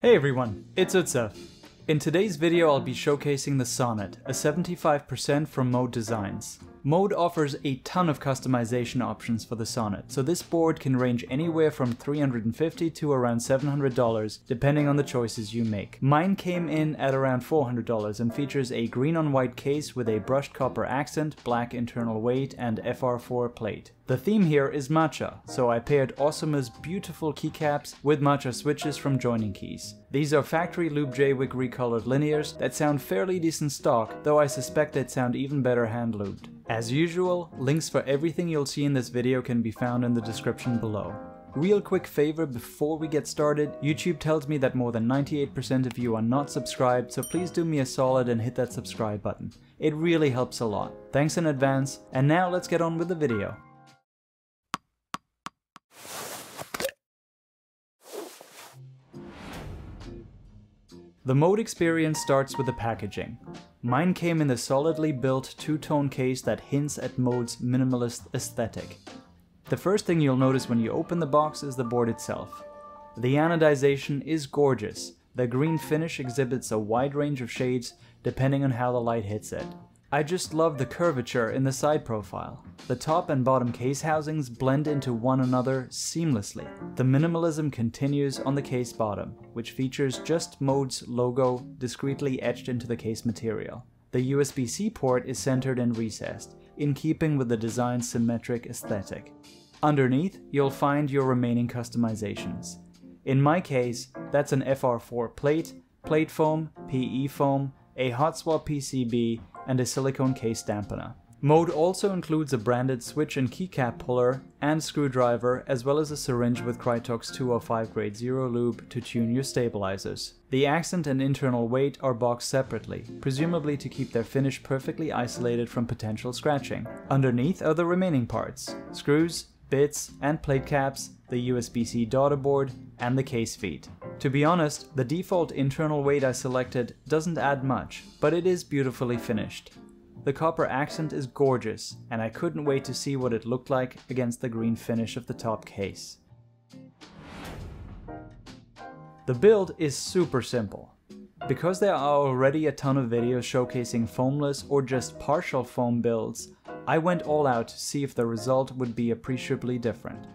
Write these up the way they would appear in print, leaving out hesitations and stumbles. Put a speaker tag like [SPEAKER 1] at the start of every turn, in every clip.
[SPEAKER 1] Hey everyone, it's Utsa. In today's video I'll be showcasing the Sonnet, a 75% from Mode Designs. Mode offers a ton of customization options for the Sonnet, so this board can range anywhere from $350 to around $700 depending on the choices you make. Mine came in at around $400 and features a green on white case with a brushed copper accent, black internal weight and FR4 plate. The theme here is Matcha, so I paired Osume's beautiful keycaps with Matcha switches from Joiningkeys. These are Factory-lubed JWick recolored linears that sound fairly decent stock, though I suspect they'd sound even better hand-lubed. As usual, links for everything you'll see in this video can be found in the description below. Real quick favor before we get started, YouTube tells me that more than 98% of you are not subscribed, so please do me a solid and hit that subscribe button. It really helps a lot. Thanks in advance, and now let's get on with the video. The Mode experience starts with the packaging. Mine came in the solidly built two-tone case that hints at Mode's minimalist aesthetic. The first thing you'll notice when you open the box is the board itself. The anodization is gorgeous. The green finish exhibits a wide range of shades depending on how the light hits it. I just love the curvature in the side profile. The top and bottom case housings blend into one another seamlessly. The minimalism continues on the case bottom, which features just Mode's logo discreetly etched into the case material. The USB-C port is centered and recessed, in keeping with the design's symmetric aesthetic. Underneath, you'll find your remaining customizations. In my case, that's an FR4 plate, plate foam, PE foam, a Hotswap PCB, and a silicone case dampener. Mode also includes a branded switch and keycap puller and screwdriver, as well as a syringe with Krytox 205 grade 0 lube to tune your stabilizers. The accent and internal weight are boxed separately, presumably to keep their finish perfectly isolated from potential scratching. Underneath are the remaining parts: screws, bits, and plate caps, the USB-C daughter board, and the case feet. To be honest, the default internal weight I selected doesn't add much, but it is beautifully finished. The copper accent is gorgeous, and I couldn't wait to see what it looked like against the green finish of the top case. The build is super simple. Because there are already a ton of videos showcasing foamless or just partial foam builds, I went all out to see if the result would be appreciably different.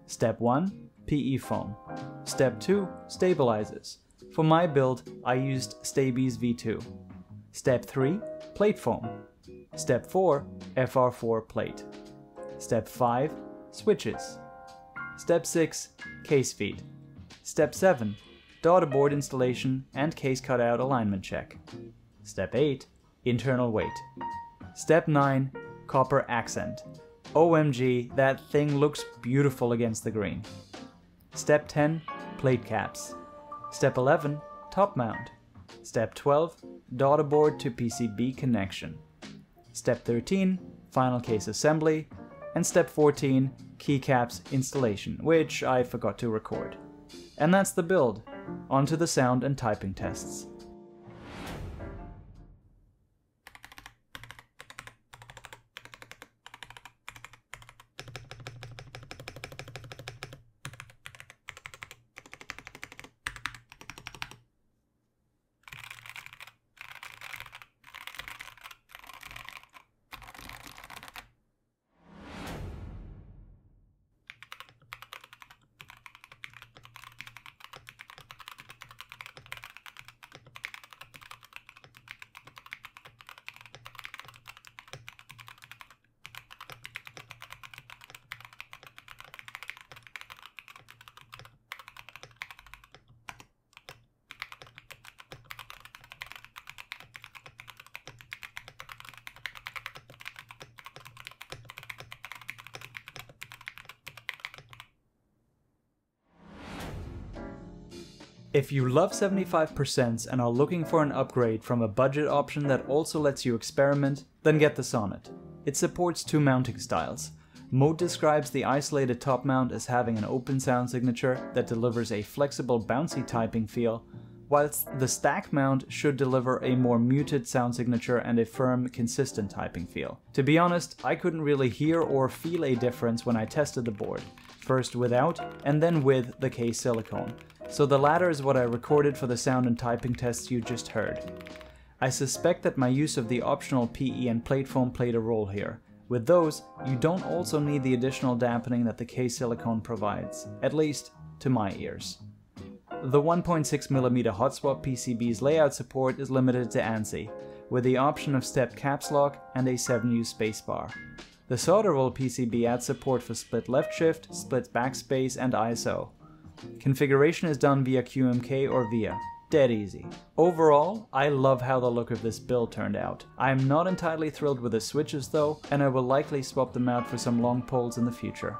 [SPEAKER 1] Step 1. PE foam. Step 2. Stabilizers. For my build, I used Staebies V2. Step 3. Plate foam. Step 4. FR4 plate. Step 5. Switches. Step 6. Case feet. Step 7. Daughter board installation and case cutout alignment check. Step 8. Internal weight. Step 9. Copper accent. OMG, that thing looks beautiful against the green. Step 10. Plate caps. Step 11. Top mount. Step 12. Daughter board to PCB connection. Step 13. Final case assembly. And step 14. Keycaps installation, which I forgot to record. And that's the build. On to the sound and typing tests. If you love 75% and are looking for an upgrade from a budget option that also lets you experiment, then get the Sonnet. It supports two mounting styles. Mode describes the isolated top mount as having an open sound signature that delivers a flexible, bouncy typing feel, whilst the stack mount should deliver a more muted sound signature and a firm, consistent typing feel. To be honest, I couldn't really hear or feel a difference when I tested the board, first without and then with the case silicone, So the latter is what I recorded for the sound and typing tests you just heard. I suspect that my use of the optional PE and plate foam played a role here. With those, you don't also need the additional dampening that the case silicone provides, at least to my ears. The 1.6mm Hotswap PCB's layout support is limited to ANSI, with the option of step caps lock and a 7U spacebar. The solder roll PCB adds support for split left shift, split backspace, and ISO. Configuration is done via QMK or VIA. Dead easy. Overall, I love how the look of this build turned out. I am not entirely thrilled with the switches though, and I will likely swap them out for some long poles in the future.